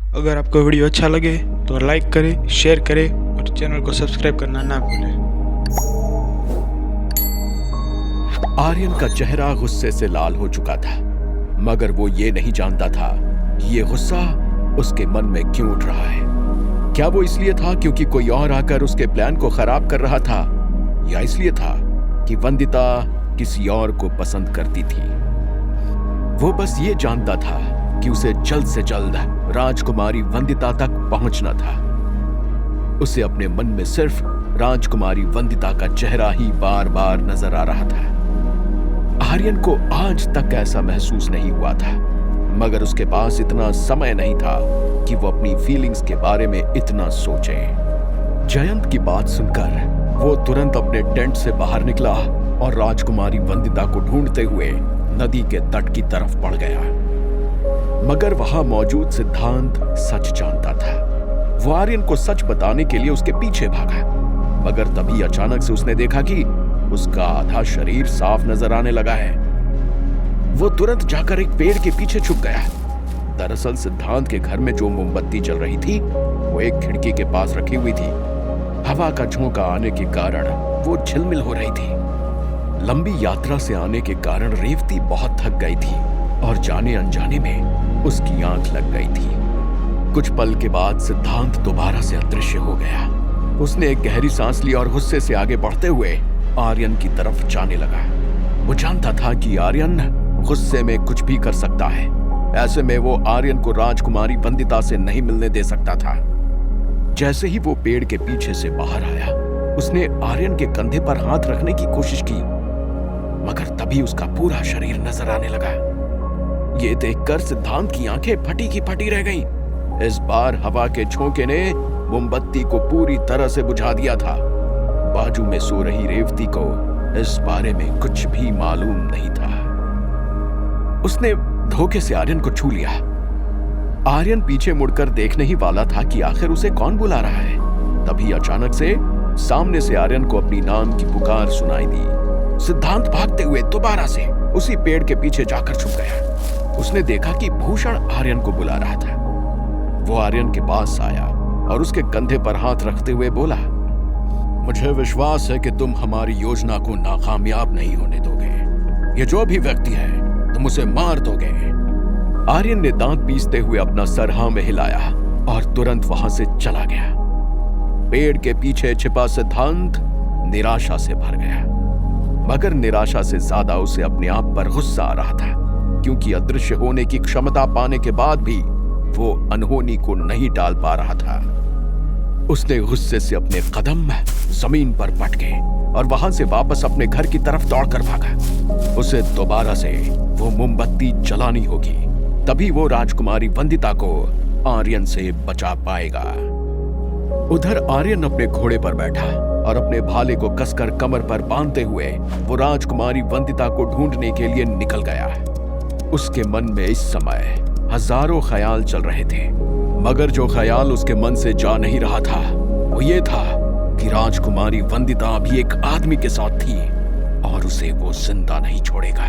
अगर आपको वीडियो अच्छा लगे तो लाइक करें, शेयर करें और चैनल को सब्सक्राइब करना ना भूलें। आर्यन का चेहरा गुस्से से लाल हो चुका था, मगर वो ये नहीं जानता था कि ये गुस्सा उसके मन में क्यों उठ रहा है। क्या वो इसलिए था क्योंकि कोई और आकर उसके प्लान को खराब कर रहा था, या इसलिए था कि वंदिता किसी और को पसंद करती थी। वो बस ये जानता था कि उसे जल्द से जल्द राजकुमारी वंदिता तक पहुंचना था। उसे अपने मन में सिर्फ राजकुमारी वंदिता का चेहरा ही बार बार नजर आ रहा था। आर्यन को आज तक ऐसा महसूस नहीं हुआ था, मगर उसके पास इतना समय नहीं था कि वो अपनी फीलिंग्स के बारे में इतना सोचे। जयंत की बात सुनकर वो तुरंत अपने टेंट से बाहर निकला और राजकुमारी वंदिता को ढूंढते हुए नदी के तट की तरफ बढ़ गया। मगर वहां मौजूद सिद्धांत सच जानता था। वो आर्यन को सच बताने के लिए उसके पीछे भागा, मगर तभी अचानक से उसने देखा कि उसका आधा शरीर साफ नजर आने लगा है। वो तुरंत जाकर एक पेड़ के पीछे छुप गया। दरअसल सिद्धांत के घर में जो मोमबत्ती जल रही थी वो एक खिड़की के पास रखी हुई थी। हवा का झोंका आने के कारण वो झिलमिल हो रही थी। लंबी यात्रा से आने के कारण रेवती बहुत थक गई थी और जाने अनजाने में उसकी आंख लग गई थी। कुछ पल के बाद सिद्धांत दोबारा से अदृश्य हो गया। उसने एक गहरी सांस ली और गुस्से से आगे बढ़ते हुए आर्यन की तरफ जाने लगा। वो जानता था कि आर्यन गुस्से में कुछ भी कर सकता है। ऐसे में वो आर्यन को राजकुमारी वंदिता से नहीं मिलने दे सकता था। जैसे ही वो पेड़ के पीछे से बाहर आया, उसने आर्यन के कंधे पर हाथ रखने की कोशिश की, मगर तभी उसका पूरा शरीर नजर आने लगा। ये देखकर सिद्धांत की आंखें फटी की फटी रह गईं। इस बार हवा के झोंके ने मोमबत्ती को पूरी तरह से बुझा दिया था। बाजू में सो रही रेवती को इस बारे में कुछ भी मालूम नहीं था। उसने धोखे से आर्यन को छू लिया। आर्यन पीछे मुड़कर देखने ही वाला था कि आखिर उसे कौन बुला रहा है। तभी अचानक से सामने से आर्यन को अपनी नाम की पुकार सुनाई दी। सिद्धांत भागते हुए दोबारा से उसी पेड़ के पीछे जाकर छुप गया। उसने देखा कि भूषण आर्यन को बुला रहा था। वो आर्यन के पास आया और उसके कंधे पर हाथ रखते हुए बोला, मुझे विश्वास है कि तुम हमारी योजना को नाकामयाब नहीं होने दोगे। ये जो भी व्यक्ति है, तुम उसे मार दोगे। आर्यन ने दांत पीसते हुए अपना सर हाँ में हिलाया और तुरंत वहां से चला गया। पेड़ के पीछे छिपा सिद्धांत निराशा से भर गया, मगर निराशा से ज्यादा उसे अपने आप पर गुस्सा आ रहा था, क्योंकि अदृश्य होने की क्षमता पाने के बाद भी वो अनहोनी को नहीं टाल पा रहा था। उसने गुस्से से अपने कदम जमीन पर पटके और वहां से वापस अपने घर की तरफ दौड़कर भागा। उसे दोबारा से वो मोमबत्ती जलानी होगी, तभी वो राजकुमारी वंदिता को आर्यन से बचा पाएगा। उधर आर्यन अपने घोड़े पर बैठा और अपने भाले को कसकर कमर पर बांधते हुए वो राजकुमारी वंदिता को ढूंढने के लिए निकल गया। उसके मन में इस समय हजारों ख्याल चल रहे थे, मगर जो ख्याल उसके मन से जा नहीं रहा था वो ये था कि राजकुमारी वंदिता अभी एक आदमी के साथ थी और उसे वो जिंदा नहीं छोड़ेगा।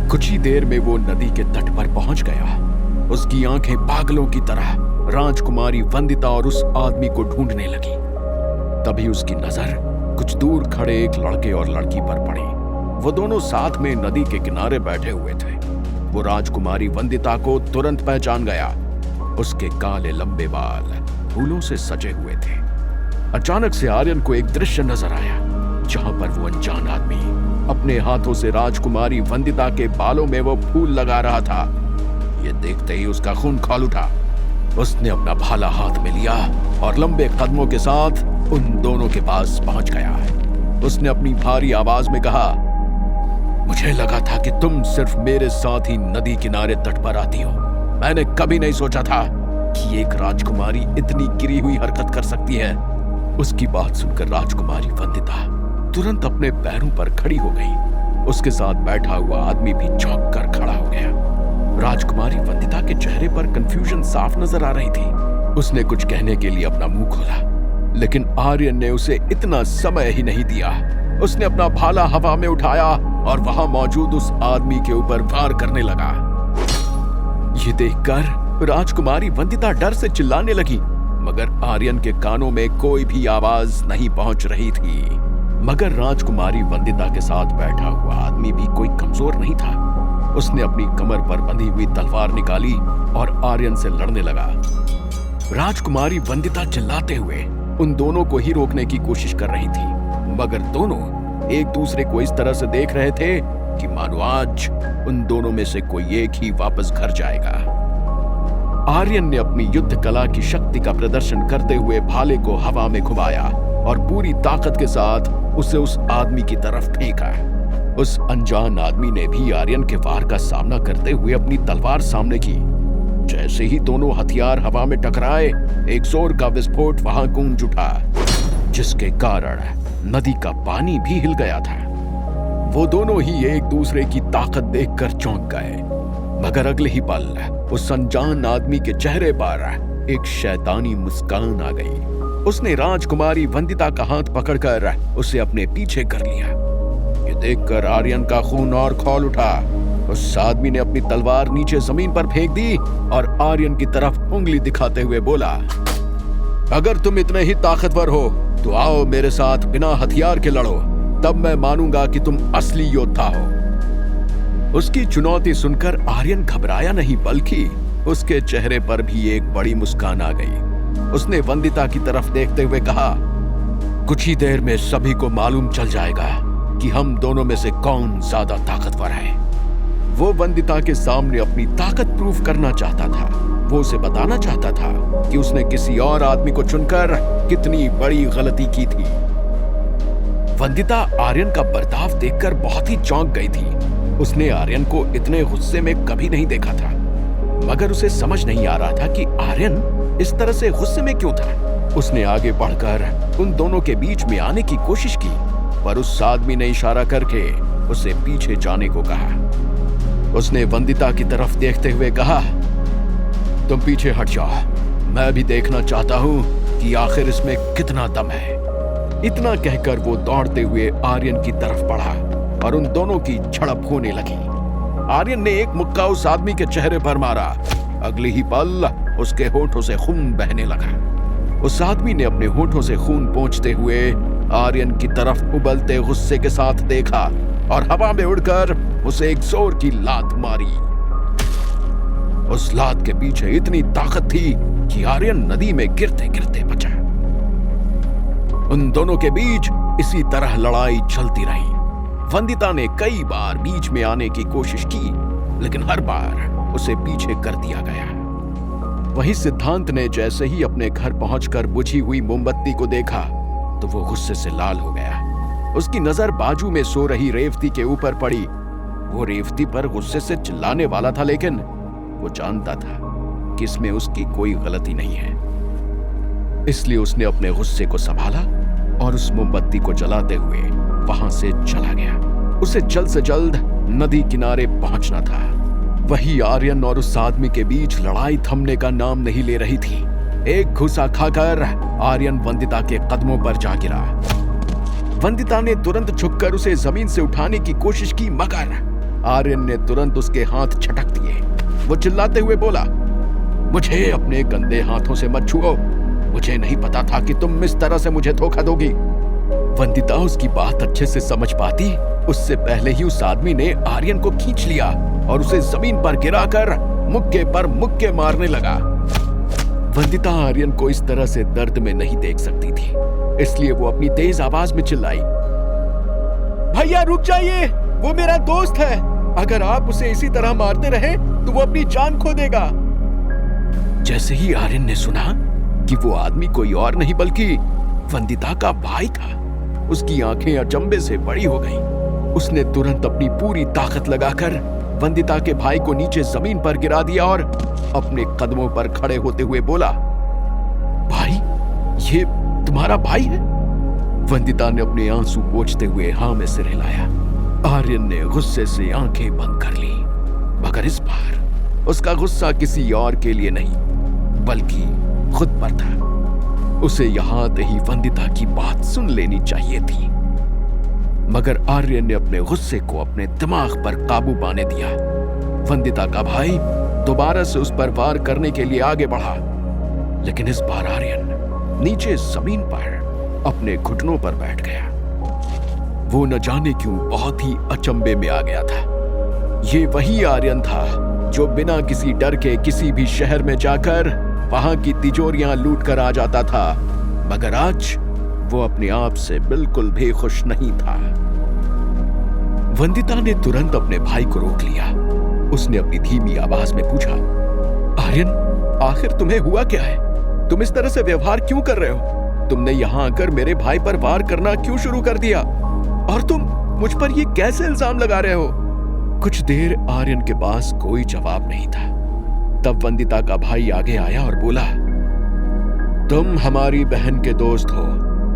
कुछ ही देर में वो नदी के तट पर पहुंच गया। उसकी आंखें पागलों की तरह राजकुमारी वंदिता और उस आदमी को ढूंढने लगी। तभी उसकी नजर कुछ दूर खड़े एक लड़के और लड़की पर पड़ी। वो दोनों साथ में नदी के किनारे बैठे हुए थे। वो राजकुमारी वंदिता को तुरंत पहचान गया। उसके काले लंबे बाल फूलों से सजे हुए थे। अचानक से आर्यन को एक दृश्य नजर आया, जहां पर वो अनजान आदमी अपने हाथों से राजकुमारी वंदिता के बालों में वो फूल लगा रहा था। ये देखते ही उसका खून खौल उठा। उसने अपना भाला हाथ में लिया और लंबे कदमों के साथ उन दोनों के पास पहुंच गया। उसने अपनी भारी आवाज में कहा, मुझे लगा था कि तुम सिर्फ मेरे साथ ही नदी किनारे तट पर आती हो। मैंने कभी नहीं सोचा था कि एक राजकुमारी इतनी गिरी हुई हरकत कर सकती है। उसकी बात सुनकर राजकुमारी वंदिता तुरंत अपने पैरों पर खड़ी हो गई। उसके साथ बैठा हुआ आदमी भी चौंक कर खड़ा हो गया। राजकुमारी वंदिता के चेहरे पर कंफ्यूजन साफ नजर आ रही थी। उसने कुछ कहने के लिए अपना मुंह खोला, लेकिन आर्यन ने उसे इतना समय ही नहीं दिया। उसने अपना भाला हवा में उठाया और वहां मौजूद उस आदमी के ऊपर वार करने लगा। ये देखकर राजकुमारी वंदिता डर से चिल्लाने लगी, मगर आर्यन के कानों में कोई भी आवाज नहीं पहुंच रही थी। मगर राजकुमारी वंदिता के साथ बैठा हुआ आदमी भी कोई कमजोर नहीं था। उसने अपनी कमर पर बंधी हुई तलवार निकाली और आर्यन से लड़ने लगा। राजकुमारी वंदिता चिल्लाते हुए उन दोनों को ही रोकने की कोशिश कर रही थी, मगर दोनों एक दूसरे को इस तरह से देख रहे थे कि मानो आज उन दोनों में से कोई एक ही वापस घर जाएगा। आर्यन ने अपनी युद्ध कला की शक्ति का प्रदर्शन करते हुए भाले को हवा में घुमाया और पूरी ताकत के साथ उसे उस आदमी की तरफ फेंका। उस अनजान आदमी ने भी आर्यन के वार का सामना करते हुए अपनी तलवार सामने की। जैसे ही दोनों हथियार हवा में टकराए, एक जोर का विस्फोट वहां गूंज उठा, जिसके कारण नदी का पानी भी हिल गया था। वो दोनों ही एक दूसरे की ताकत देखकर चौंक गए, मगर अगले ही पल उस अनजान आदमी के चेहरे पर एक शैतानी मुस्कान आ गई। उसने राजकुमारी वंदिता का हाथ पकड़कर उसे अपने पीछे कर लिया। ये देखकर आर्यन का खून और खौल उठा। उस आदमी ने अपनी तलवार नीचे जमीन पर फेंक दी और आर्यन की तरफ उंगली दिखाते हुए बोला, अगर तुम इतने ही ताकतवर हो तो आओ मेरे साथ बिना हथियार के लड़ो, तब मैं मानूंगा कि तुम असली योद्धा हो। उसकी चुनौती सुनकर आर्यन घबराया नहीं, बल्कि उसके चेहरे पर भी एक बड़ी मुस्कान आ गई। उसने वंदिता की तरफ देखते हुए कहा, कुछ ही देर में सभी को मालूम चल जाएगा कि हम दोनों में से कौन ज्यादा ताकतवर है। वो वंदिता के सामने अपनी ताकत प्रूफ करना चाहता था। वो उसे बताना चाहता था कि उसने किसी और आदमी को चुनकर कितनी बड़ी गलती की थी। वंदिता आर्यन का बर्ताव देखकर बहुत ही चौंक गई थी। उसने आर्यन को इतने गुस्से में कभी नहीं देखा था, मगर उसे समझ नहीं आ रहा था कि आर्यन इस तरह से गुस्से में क्यों था। उसने आगे बढ़कर उन दोनों के बीच में आने की कोशिश की, पर उस आदमी ने इशारा करके उसे पीछे जाने को कहा। उसने वंदिता की तरफ देखते हुए कहा, तुम पीछे हट जाओ, मैं भी देखना चाहता हूं कि आखिर इसमें कितना दम है। इतना कहकर वो दौड़ते हुए आर्यन की तरफ बढ़ा और उन दोनों की झड़प होने लगी। आर्यन ने एक मुक्का उस आदमी के चेहरे पर मारा। अगले ही पल उसके होठों से खून बहने लगा। उस आदमी ने अपने होठों से खून पोंछते हुए आर्यन की तरफ उबलते गुस्से के साथ देखा और हवा में उड़कर उसे एक जोर की लात मारी। उस लात के पीछे इतनी ताकत थी कि आर्यन नदी में गिरते गिरते बचा। उन दोनों के बीच इसी तरह लड़ाई चलती रही। वंदिता ने कई बार बीच में आने की कोशिश की, लेकिन हर बार उसे पीछे कर दिया गया। वही सिद्धांत ने जैसे ही अपने घर पहुंचकर बुझी हुई मोमबत्ती को देखा तो वो गुस्से से लाल हो गया। उसकी नजर बाजू में सो रही रेवती के ऊपर पड़ी। वो रेवती पर गुस्से से चिल्लाने वाला था, लेकिन वो जानता था कि इसमें उसकी कोई गलती नहीं है। इसलिए उसने अपने गुस्से को संभाला और उस मोमबत्ती को जलाते हुए वहां से चला गया। उसे जल्द से जल्द नदी किनारे पहुंचना था। वही आर्यन और उस आदमी के बीच लड़ाई थमने का नाम नहीं ले रही थी। एक घुसा खाकर आर्यन वंदिता के कदमों पर जा गिरा। वंदिता ने तुरंत झुककर उसे जमीन से उठाने की कोशिश की, मगर आर्यन ने तुरंत उसके हाथ झटक दिए। वो चिल्लाते हुए बोला, मुझे अपने गंदे हाथों से मत छुओ, मुझे नहीं पता था कि तुम इस तरह से मुझे धोखा दोगी। वंदिता उसकी बात अच्छे से समझ पाती उससे पहले ही उस आदमी ने आर्यन को खींच लिया और उसे जमीन पर गिराकर मुक्के पर मुक्के मारने लगा। वंदिता आर्यन को इस तरह से दर्द में नहीं देख सकती थी, इसलिए वो अपनी तेज आवाज में चिल्लाई, भैया रुक जाइए, वो मेरा दोस्त है। अगर आप उसे इसी तरह मारते रहे तो वो अपनी जान खो देगा। जैसे ही आर्यन ने सुना कि वो आदमी कोई और नहीं बल्कि वंदिता का भाई था, उसकी आंखें अचंभे से बड़ी हो गईं। उसने तुरंत अपनी पूरी ताकत लगाकर वंदिता के भाई को नीचे जमीन पर गिरा दिया और अपने कदमों पर खड़े होते हुए बोला, भाई, ये तुम्हारा भाई है? वंदिता ने अपने आंसू पोंछते हुए हाँ में सिर हिलाया। आर्यन ने गुस्से से आंखें बंद कर ली, मगर इस बार उसका गुस्सा किसी और के लिए नहीं बल्कि खुद पर था। उसे यहां आते ही वंदिता की बात सुन लेनी चाहिए थी, मगर आर्यन ने अपने गुस्से को अपने दिमाग पर काबू पाने दिया। वंदिता का भाई दोबारा से उस पर वार करने के लिए आगे बढ़ा, लेकिन इस बार आर्यन नीचे जमीन पर अपने घुटनों पर बैठ गया। वो न जाने क्यों बहुत ही अचंभे में आ गया था। ये वही आर्यन था जो बिना किसी डर के किसी भी शहर में जाकर वहां की तिजोरियां लूट कर आ जाता था, मगर आज वो अपने आप से बिल्कुल भी खुश नहीं था। वंदिता ने तुरंत अपने भाई को रोक लिया। उसने अपनी धीमी आवाज में पूछा, आर्यन, आखिर तुम्हें हुआ क्या है? तुम इस तरह से व्यवहार क्यों कर रहे हो? तुमने यहां आकर मेरे भाई पर वार करना क्यों शुरू कर दिया? और तुम मुझ पर ये कैसे इल्जाम लगा रहे हो? कुछ देर आर्यन के पास कोई जवाब नहीं था। तब वंदिता का भाई आगे आया और बोला, तुम हमारी बहन के दोस्त हो,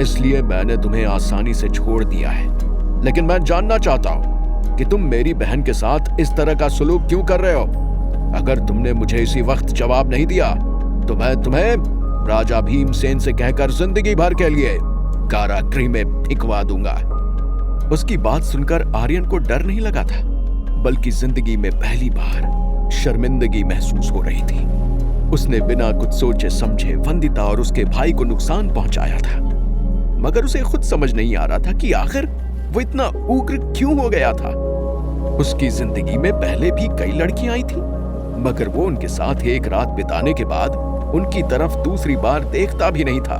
इसलिए मैंने तुम्हें आसानी से छोड़ दिया है, लेकिन मैं जानना चाहता हूं कि तुम मेरी बहन के साथ इस तरह का सुलूक क्यों कर रहे हो? अगर तुमने मुझे इसी वक्त जवाब नहीं दिया तो मैं तुम्हें राजा भीमसेन से कहकर जिंदगी भर के लिए कारागृह में फिकवा दूंगा। उसकी बात सुनकर आर्यन को डर नहीं लगा था, बल्कि जिंदगी में पहली बार शर्मिंदगी महसूस हो रही थी। उसने बिना कुछ सोचे समझे वंदिता और उसके भाई को नुकसान पहुंचाया था, मगर उसे खुद समझ नहीं आ रहा था कि आखिर वो इतना उग्र क्यों हो गया था। उसकी जिंदगी में पहले भी कई लड़कियां आई थी, मगर वो उनके साथ एक रात बिताने के बाद उनकी तरफ दूसरी बार देखता भी नहीं था।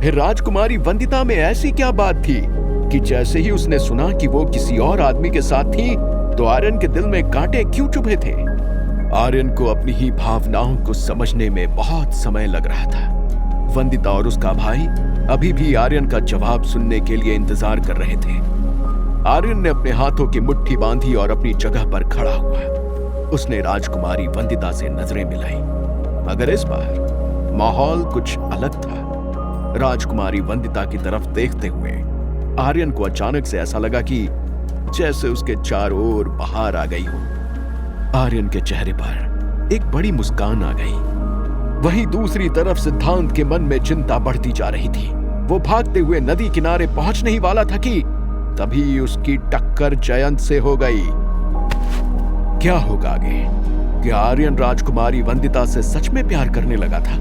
फिर राजकुमारी वंदिता में ऐसी क्या बात थी कि जैसे ही उसने सुना कि वो किसी और आदमी के साथ थी तो आर्यन के दिल में कांटे क्यों चुभे थे? आर्यन को अपनी ही भावनाओं को समझने में बहुत समय लग रहा था। वंदिता और उसका भाई अभी भी आर्यन का जवाब सुनने के लिए इंतजार कर रहे थे। आर्यन ने अपने हाथों की मुट्ठी बांधी और अपनी जगह पर खड़ा हुआ। उसने राजकुमारी वंदिता से नजरें मिलाई, मगर इस बार माहौल कुछ अलग था। राजकुमारी वंदिता की तरफ देखते हुए आर्यन को अचानक से ऐसा लगा कि जैसे उसके चारों ओर बहार आ गई हो। आर्यन के चेहरे पर एक बड़ी मुस्कान आ गई। वहीं दूसरी तरफ सिद्धांत के मन में चिंता बढ़ती जा रही थी। वो भागते हुए नदी किनारे पहुंचने ही वाला था कि तभी उसकी टक्कर जयंत से हो गई। क्या होगा आगे? क्या आर्यन राजकुमारी वंदिता से सच में प्यार करने लगा था?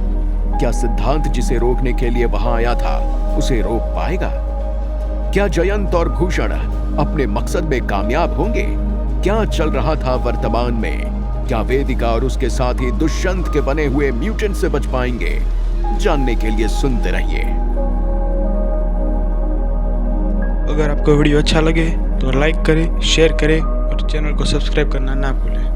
क्या सिद्धांत जिसे रोकने के लिए वहां आया था उसे रोक पाएगा? क्या जयंत और भूषण अपने मकसद में कामयाब होंगे? क्या चल रहा था वर्तमान में? क्या वेदिका और उसके साथी दुष्यंत के बने हुए म्यूटेंट से बच पाएंगे? जानने के लिए सुनते रहिए। अगर आपको वीडियो अच्छा लगे तो लाइक करें, शेयर करें और चैनल को सब्सक्राइब करना ना भूलें।